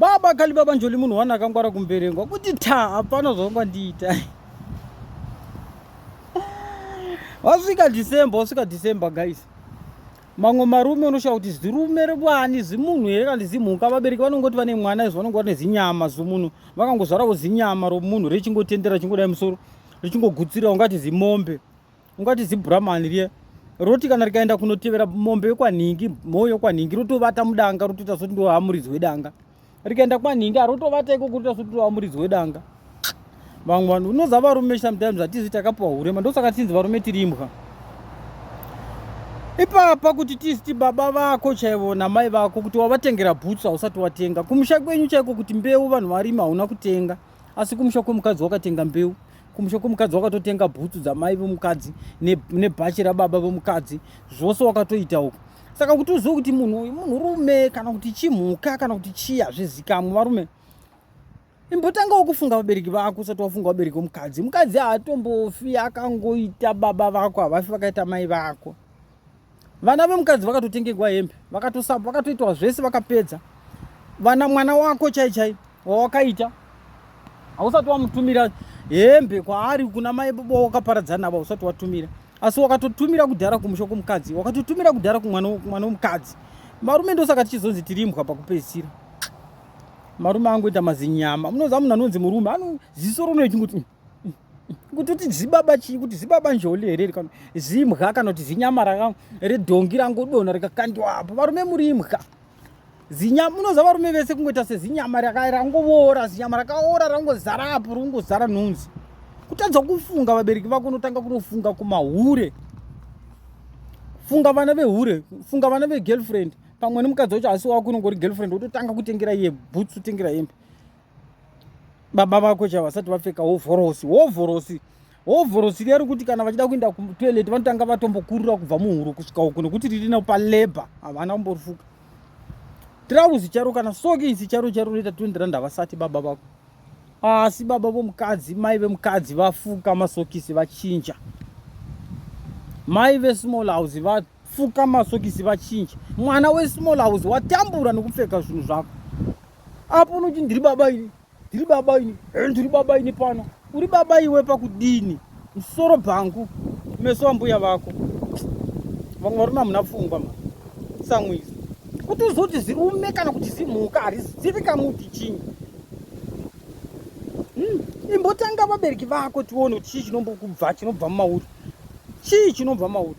baba kali baba njoli munhu wana akangwara kumberengwa kuti hapana zvanga ndiita. Wasvika December guys. Mamwe marume unoshaura kuti zirume rebwani zimunhu here kana zimhuka. Vabereki vanongoti vane mwana izvo vanonga vane zinyama zomunhu, vakangozvarawo zinyama romunhu richingotendera chingodai musoro richingogutsira, ungati zimombe, ungati zibhuramani riye roti kana rikaenda kunotevera mombe yekwanhingi, mhoyo yekwanhingi, rotovata mudanga rotoita soti ndo hamuridzi wedanga. Rikaenda kwanhingi harotovata ikoko rotoita soti ndo hamuridzi wedanga. Vamwe vanhu unoziva varume sometimes hatizi takapuwa urema, ndosaka tinzi varume tiri imbwa. Ipapa kuti tisi baba vako chaivo namai vako kuti wavatengera bhutsu hausati watenga. Kumusha kwenyu chaiko kuti mbeu vanhu varima hauna kutenga, asi kumusha kwemukadzi wakatenga mbeu. Kumusha kwemukadzi wakatotenga bhutsu dzamai vomukadzi nebhachi rababa vomukadzi, zvose wakatoita uko. Saka kuti uzive kuti munhurume kana kuti chimhuka kana kuti chii hazvizikamwe. Varume imbotangawo kufunga vabereki vako usati wafunga vabereki vomukadzi. Mukadzi haatombofi akangoita baba vako, havafi vakaita mai vako. Vana vemukadzi vakatotengerwa hembe, vakatosapa, vakatoitwa zvese vakapedza. Vana mwana wako chai wawakaita hausati wamutumira hembe kwaari kuna mai baba wakaparadzana navo, usati watumira, asi wakatotumira kudhara kumusha kwomukadzi, wakatotumira kudhara kumwana womukadzi. Marume ndosaka tichizonzi tiri imbwa pakupedzisira. Marume angoita mazinyama. Munoziva munhu anonzi murume ziso rono chingoti kuti zibaba chii, kuti zibaba njoli here kana zimbwa kana kuti zinyama redhongi rangodonha rikakandiwa apo. Varume muri imbwa. Zinyama munoziva varume vese kungoita sezinyama rangoora, zinyama rakaora rangozara apo, rongozara nhunzi. Kutadza kufunga vabereki vako unotanga kunofunga kumahure. Funga vana vehure, funga vana vegirlfriend. Pamwe nemukadzi wacho asi wako unongori girlfriend, wototanga kutengera iye bhutsu, tengera hembe. Baba vako chaivo vasati vapfeka hovhorosi riya rekuti kana vachida kuenda kutoilet vanotanga vatombokurira kubva muhuro kusvika uko, nekuti ririna paleba havana kumborifuka. Tirauzi charo kana sokisi charo roita 20 rand havasati baba vako. Asi baba vomukadzi, mai vemukadzi vafuka masokisi vachinja. Mai vesmall house vafuka masokisi vachinja. Mwana wesmall house watambura nekupfeka zvinhu zvako. Apo unoti ndiri baba ini, ndiri baba ini, ndiri baba ini pano. Uri baba iwe pakudini? Musoro bhangu, meso ambuya vako. Vamwe varume hamuna pfungwa samwizi. Kuti uzoti zirume kana kuti zimhuka harizivi kamuti chinyi. Imbotanga vabereki vako tione kuti chii chinobva mumauri. Chii chinobva mumauri.